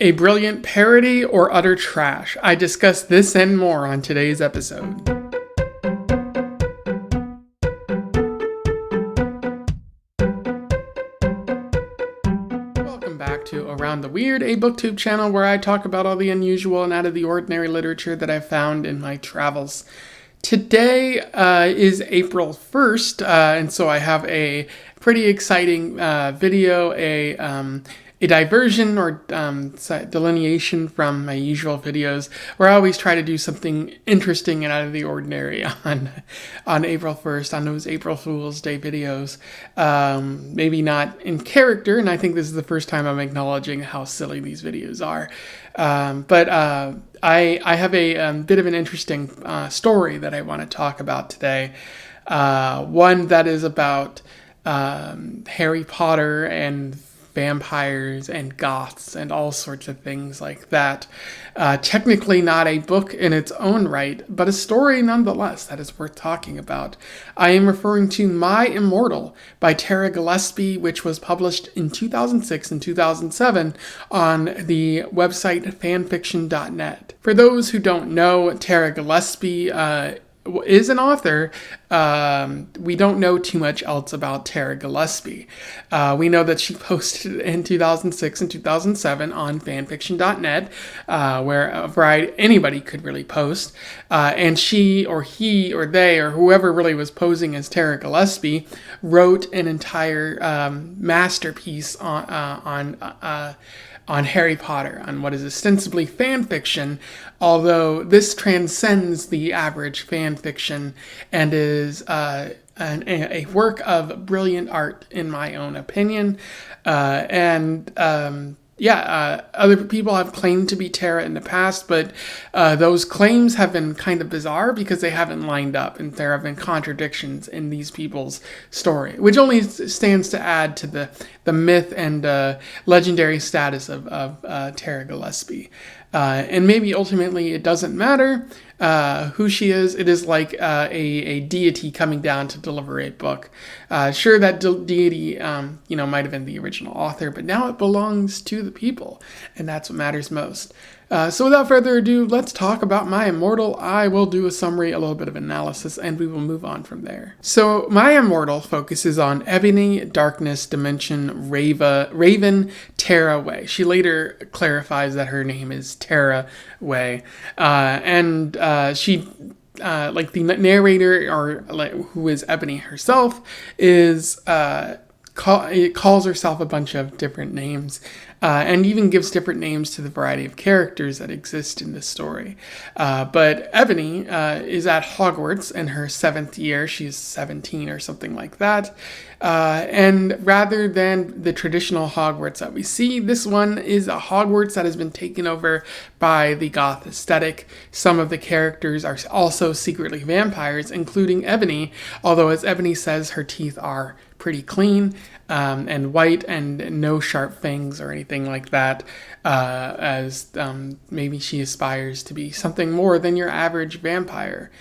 A brilliant parody or utter trash? I discuss this and more on today's episode. Welcome back to Around the Weird, a booktube channel where I talk about all the unusual and out of the ordinary literature that I've found in my travels. Today is April 1st, and so I have a pretty exciting video, a diversion or delineation from my usual videos, where I always try to do something interesting and out of the ordinary on April 1st, on those April Fool's Day videos. Maybe not in character, and I think this is the first time I'm acknowledging how silly these videos are. But I have a bit of an interesting story that I want to talk about today. One that is about Harry Potter and vampires and goths and all sorts of things like that. Technically not a book in its own right, but a story nonetheless that is worth talking about. I am referring to My Immortal by Tara Gilesbie, which was published in 2006 and 2007 on the website fanfiction.net. For those who don't know, Tara Gilesbie is an author. We don't know too much else about Tara Gilesbie. We know that she posted in 2006 and 2007 on fanfiction.net, where a variety, anybody could really post. And she or he or they or whoever really was posing as Tara Gilesbie wrote an entire masterpiece on Harry Potter, on what is ostensibly fan fiction, although this transcends the average fan fiction and is a work of brilliant art, in my own opinion. Other people have claimed to be Tara in the past, but those claims have been kind of bizarre because they haven't lined up, and there have been contradictions in these people's story, which only stands to add to the myth and legendary status of Tara Gilesbie. And maybe ultimately it doesn't matter who she is. It is like a deity coming down to deliver a book. Sure, that deity, might have been the original author, but now it belongs to the people, and that's what matters most. So without further ado, let's talk about My Immortal. I will do a summary, a little bit of analysis, and we will move on from there. So My Immortal focuses on Ebony, Darkness, Dimension, Raven, Tara Way. She later clarifies that her name is Tara Way. She, like the narrator, or like who is Ebony herself, is calls herself a bunch of different names, and even gives different names to the variety of characters that exist in this story. But Ebony is at Hogwarts in her 7th year. She's 17 or something like that. And rather than the traditional Hogwarts that we see, this one is a Hogwarts that has been taken over by the goth aesthetic. Some of the characters are also secretly vampires, including Ebony, although as Ebony says, her teeth are pretty clean and white and no sharp fangs or anything like that, as maybe she aspires to be something more than your average vampire.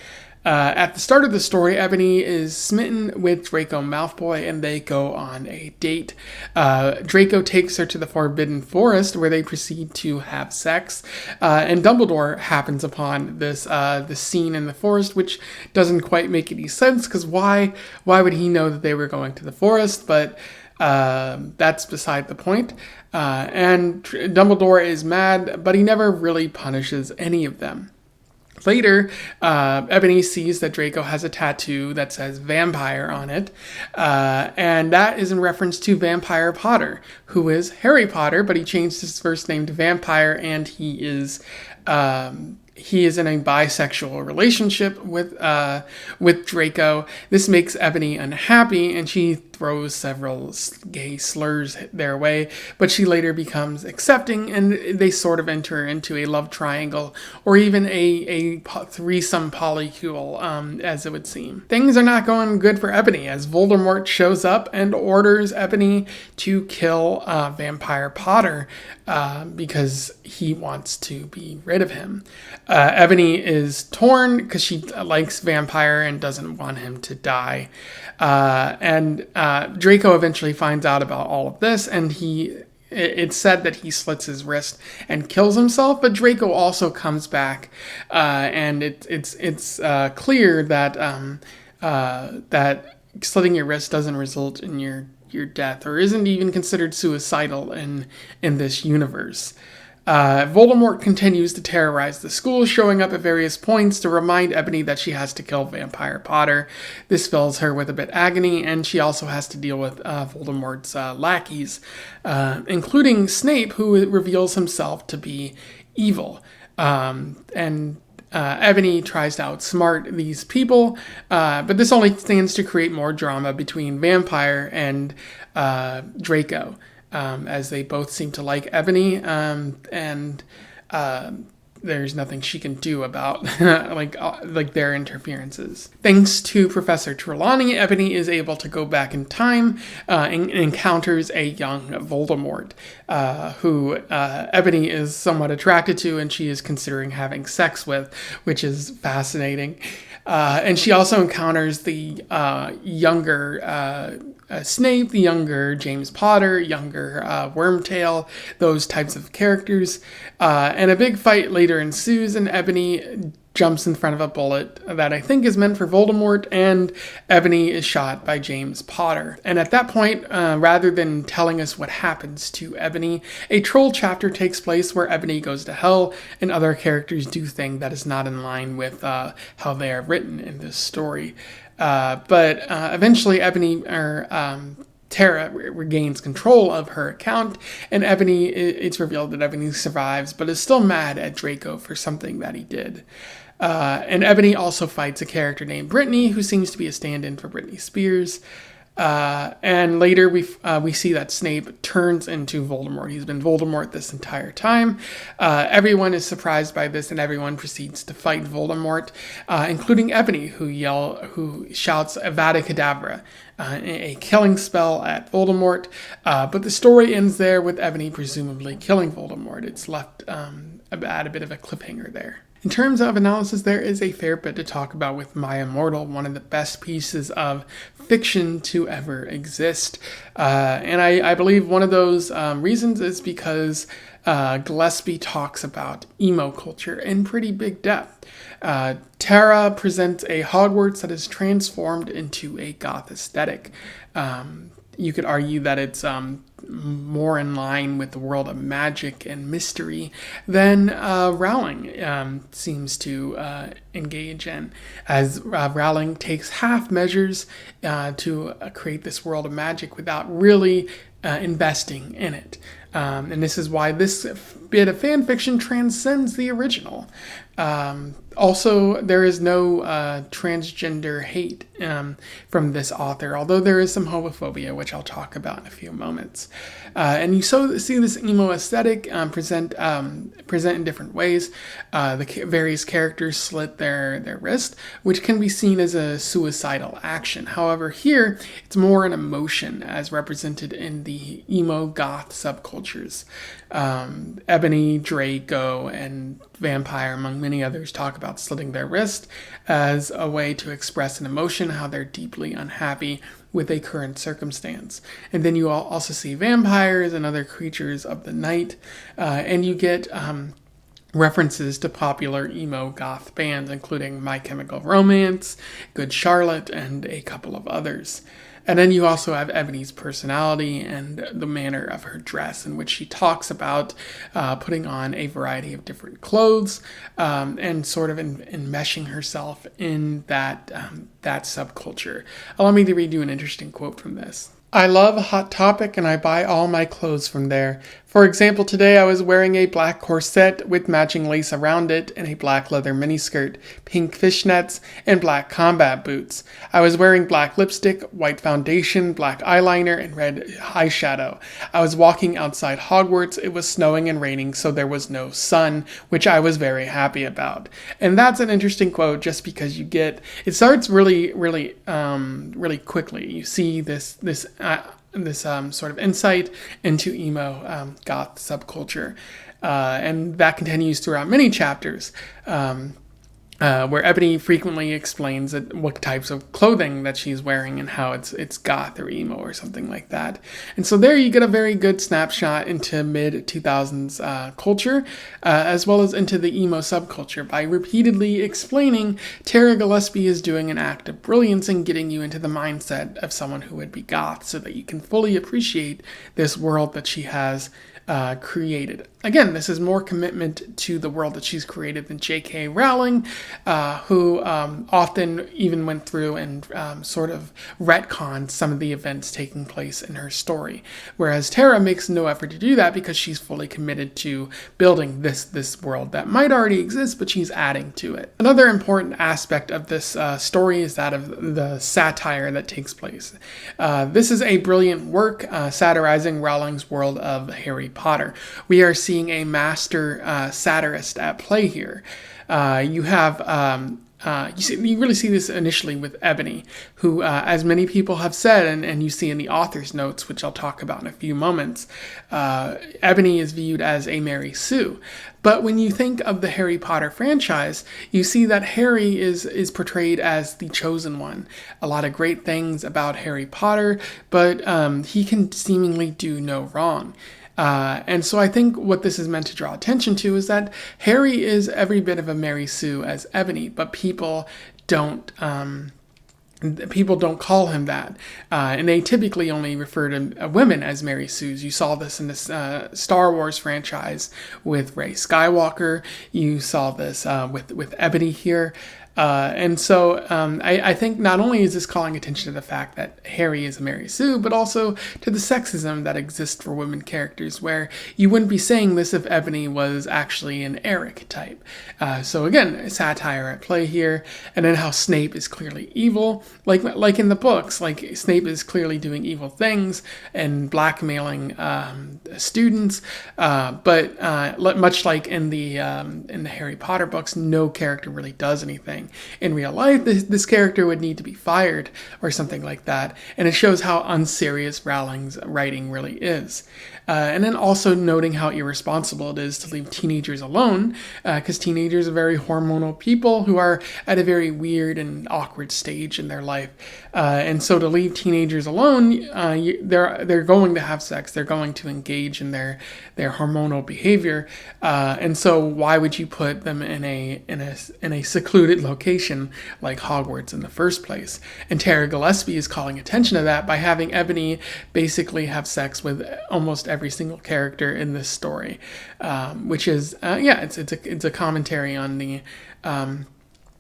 At the start of the story, Ebony is smitten with Draco Malfoy, and they go on a date. Draco takes her to the Forbidden Forest, where they proceed to have sex, and Dumbledore happens upon this scene in the forest, which doesn't quite make any sense, because why would he know that they were going to the forest? But that's beside the point. And Dumbledore is mad, but he never really punishes any of them. Later, Ebony sees that Draco has a tattoo that says vampire on it, and that is in reference to Vampire Potter, who is Harry Potter, but he changed his first name to Vampire, and he is in a bisexual relationship with Draco. This makes Ebony unhappy, and she throws several gay slurs their way, but she later becomes accepting, and they sort of enter into a love triangle, or even a threesome polycule, as it would seem. Things are not going good for Ebony, as Voldemort shows up and orders Ebony to kill Vampire Potter, because he wants to be rid of him. Ebony is torn because she likes Vampire and doesn't want him to die. And Draco eventually finds out about all of this, and he it's said that he slits his wrist and kills himself, but Draco also comes back, and it's clear that that slitting your wrist doesn't result in your death, or isn't even considered suicidal in this universe. Voldemort continues to terrorize the school, showing up at various points to remind Ebony that she has to kill Vampire Potter. This fills her with a bit agony, and she also has to deal with Voldemort's lackeys, including Snape, who reveals himself to be evil. Ebony tries to outsmart these people, but this only stands to create more drama between Vampire and Draco, as they both seem to like Ebony, and there's nothing she can do about like their interferences. Thanks to Professor Trelawney, Ebony is able to go back in time and encounters a young Voldemort, who Ebony is somewhat attracted to, and she is considering having sex with, which is fascinating. And she also encounters the younger Snape, the younger James Potter, younger Wormtail, those types of characters. And a big fight later ensues, and Ebony jumps in front of a bullet that I think is meant for Voldemort, and Ebony is shot by James Potter. And at that point, rather than telling us what happens to Ebony, a troll chapter takes place where Ebony goes to hell, and other characters do things that is not in line with how they are written in this story. But eventually Ebony, Tara regains control of her account, and it's revealed that Ebony survives, but is still mad at Draco for something that he did. And Ebony also fights a character named Brittany, who seems to be a stand-in for Britney Spears. And later we see that Snape turns into Voldemort. He's been Voldemort this entire time. Everyone is surprised by this, and everyone proceeds to fight Voldemort, including Ebony, who shouts Avada Kedavra, a killing spell at Voldemort. But the story ends there with Ebony presumably killing Voldemort. It's left at a bit of a cliffhanger there. In terms of analysis, there is a fair bit to talk about with My Immortal, one of the best pieces of fiction to ever exist. And I believe one of those reasons is because Gilesbie talks about emo culture in pretty big depth. Tara presents a Hogwarts that is transformed into a goth aesthetic. You could argue that it's more in line with the world of magic and mystery than Rowling seems to engage in, as Rowling takes half measures to create this world of magic without really investing in it. And this is why this bit of fan fiction transcends the original. Also, there is no transgender hate from this author, although there is some homophobia, which I'll talk about in a few moments. And you see this emo aesthetic present in different ways. The various characters slit their wrist, which can be seen as a suicidal action. However, here it's more an emotion, as represented in the emo goth subcultures. Ebony, Draco, and Vampire, among many others, talk about slitting their wrist as a way to express an emotion, how they're deeply unhappy with a current circumstance. And then you also see vampires and other creatures of the night, and you get references to popular emo goth bands, including My Chemical Romance, Good Charlotte, and a couple of others. And then you also have Ebony's personality and the manner of her dress, in which she talks about putting on a variety of different clothes and sort of enmeshing herself in that subculture. Allow me to read you an interesting quote from this. I love Hot Topic, and I buy all my clothes from there. For example, today I was wearing a black corset with matching lace around it and a black leather miniskirt, pink fishnets, and black combat boots. I was wearing black lipstick, white foundation, black eyeliner, and red eyeshadow. I was walking outside Hogwarts. It was snowing and raining, so there was no sun, which I was very happy about. And that's an interesting quote, just because it starts really quickly. You see this sort of insight into emo goth subculture, and that continues throughout many chapters. where Ebony frequently explains what types of clothing that she's wearing and how it's goth or emo or something like that. And so there you get a very good snapshot into mid-2000s culture, as well as into the emo subculture by repeatedly explaining Tara Gilesbie is doing an act of brilliance and getting you into the mindset of someone who would be goth so that you can fully appreciate this world that she has created. Again, this is more commitment to the world that she's created than J.K. Rowling, who often even went through and sort of retconned some of the events taking place in her story. Whereas Tara makes no effort to do that because she's fully committed to building this world that might already exist, but she's adding to it. Another important aspect of this story is that of the satire that takes place. This is a brilliant work satirizing Rowling's world of Harry Potter. We are seeing a master satirist at play here. You really see this initially with Ebony, who, as many people have said, and you see in the author's notes, which I'll talk about in a few moments, Ebony is viewed as a Mary Sue. But when you think of the Harry Potter franchise, you see that Harry is portrayed as the chosen one. A lot of great things about Harry Potter, but he can seemingly do no wrong. And so I think what this is meant to draw attention to is that Harry is every bit of a Mary Sue as Ebony, but people don't call him that. And they typically only refer to women as Mary Sues. You saw this in this Star Wars franchise with Rey Skywalker. You saw this with Ebony here. And so I think not only is this calling attention to the fact that Harry is a Mary Sue, but also to the sexism that exists for women characters, where you wouldn't be saying this if Ebony was actually an Eric type. So again, satire at play here, and then how Snape is clearly evil, like in the books, like Snape is clearly doing evil things and blackmailing students, but much like in the Harry Potter books, no character really does anything. In real life, this character would need to be fired or something like that, and it shows how unserious Rowling's writing really is. And then also noting how irresponsible it is to leave teenagers alone, because teenagers are very hormonal people who are at a very weird and awkward stage in their life. And so to leave teenagers alone, they're going to have sex, they're going to engage in their hormonal behavior, and so why would you put them in a secluded location like Hogwarts in the first place? And Tara Gilesbie is calling attention to that by having Ebony basically have sex with almost every single character in this story, which is it's a commentary on the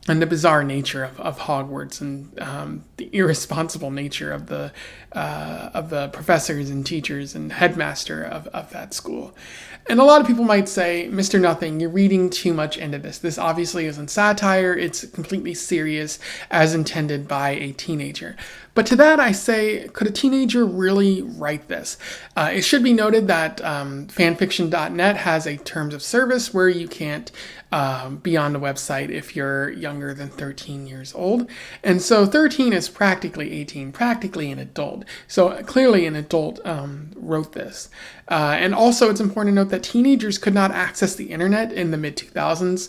bizarre nature of Hogwarts and the irresponsible nature of the professors and teachers and headmaster of that school. And a lot of people might say, Mr. Nothing, you're reading too much into this. This obviously isn't satire. It's completely serious as intended by a teenager. But to that I say, could a teenager really write this? It should be noted that fanfiction.net has a terms of service where you can't be on the website if you're younger than 13 years old. And so 13 is practically 18, practically an adult. So clearly an adult wrote this. And also it's important to note that teenagers could not access the internet in the mid-2000s.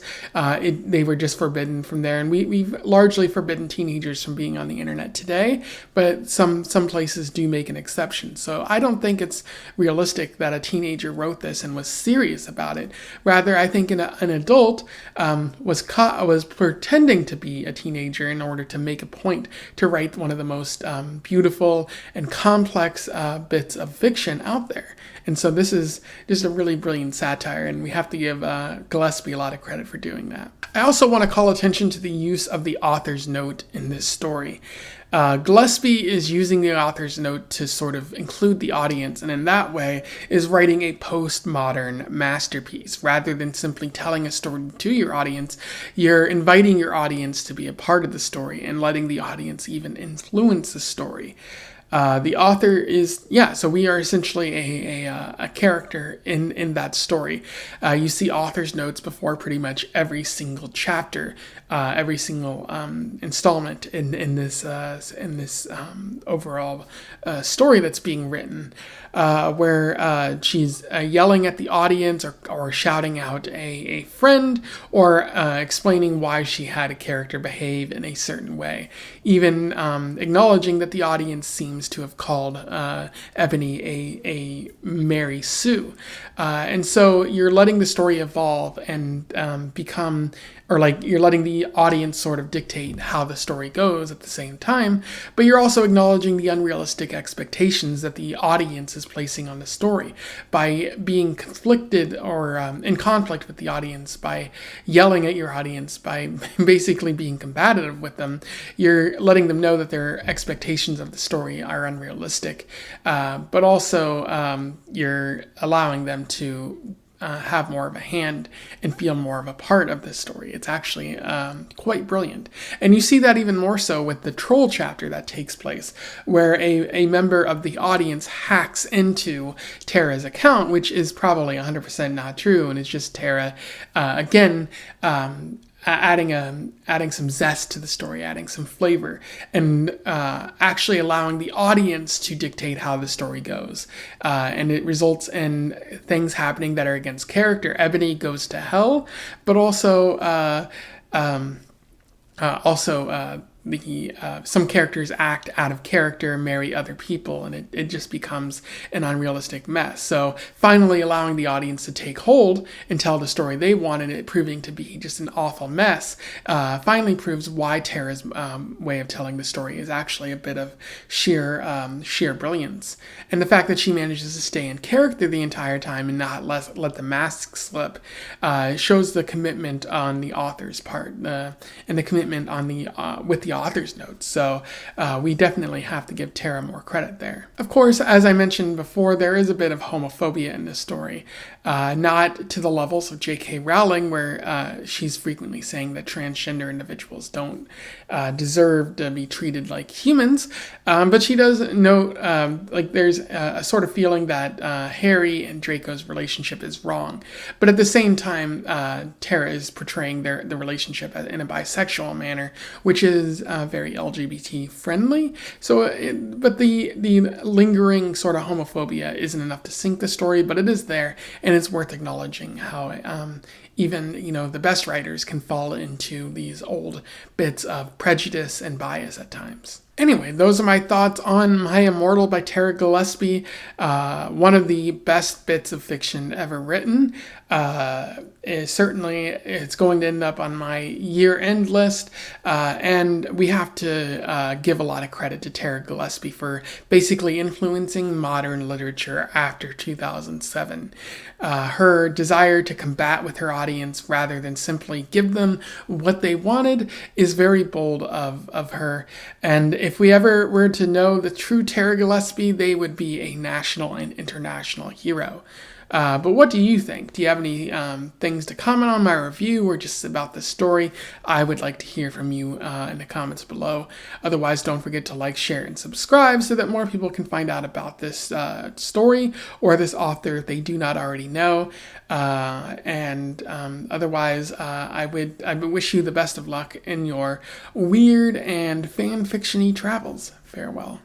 They were just forbidden from there. And we've largely forbidden teenagers from being on the internet today, but some places do make an exception. So I don't think it's realistic that a teenager wrote this and was serious about it. Rather, I think an adult was pretending to be a teenager in order to make a point to write one of the most beautiful and complex bits of fiction out there. And so this is just a really brilliant satire, and we have to give Gilesbie a lot of credit for doing that. I also want to call attention to the use of the author's note in this story. Gilesbie is using the author's note to sort of include the audience, and in that way is writing a postmodern masterpiece. Rather than simply telling a story to your audience, you're inviting your audience to be a part of the story and letting the audience even influence the story. The author is, so we are essentially a character in that story. You see author's notes before pretty much every single chapter, every single installment in this overall story that's being written, where she's yelling at the audience or shouting out a friend, or explaining why she had a character behave in a certain way, even acknowledging that the audience seems to have called Ebony a Mary Sue. And so you're letting the story evolve and become, or like you're letting the audience sort of dictate how the story goes at the same time, but you're also acknowledging the unrealistic expectations that the audience is placing on the story by being conflicted or in conflict with the audience, by yelling at your audience, by basically being combative with them. You're letting them know that their expectations of the story are unrealistic, but also you're allowing them to have more of a hand and feel more of a part of this story. It's actually quite brilliant. And you see that even more so with the troll chapter that takes place, where a member of the audience hacks into Tara's account, which is probably 100% not true, and it's just Tara, again, adding some zest to the story, adding some flavor, and actually allowing the audience to dictate how the story goes. And it results in things happening that are against character. Ebony goes to hell, but also some characters act out of character, marry other people, and it just becomes an unrealistic mess. So finally allowing the audience to take hold and tell the story they want, and it proving to be just an awful mess, finally proves why Tara's way of telling the story is actually a bit of sheer brilliance. And the fact that she manages to stay in character the entire time and not let the mask slip shows the commitment on the author's part, and the commitment on the with the author's notes. So we definitely have to give Tara more credit there. Of course, as I mentioned before, there is a bit of homophobia in this story. Not to the levels of J.K. Rowling, where she's frequently saying that transgender individuals don't deserve to be treated like humans. But she does note, there's a sort of feeling that Harry and Draco's relationship is wrong. But at the same time, Tara is portraying the relationship in a bisexual manner, which is very LGBT friendly. So, but the lingering sort of homophobia isn't enough to sink the story, but it is there, and it's worth acknowledging how even the best writers can fall into these old bits of prejudice and bias at times. Anyway, those are my thoughts on My Immortal by Tara Gilesbie, one of the best bits of fiction ever written. It's going to end up on my year-end list, and we have to give a lot of credit to Tara Gilesbie for basically influencing modern literature after 2007. Her desire to combat with her audience rather than simply give them what they wanted is very bold of her, and if we ever were to know the true Tara Gilesbie, they would be a national and international hero. But what do you think? Do you have any things to comment on my review or just about the story? I would like to hear from you in the comments below. Otherwise, don't forget to like, share, and subscribe so that more people can find out about this story or this author if they do not already know. Otherwise, I would wish you the best of luck in your weird and fan fiction-y travels. Farewell.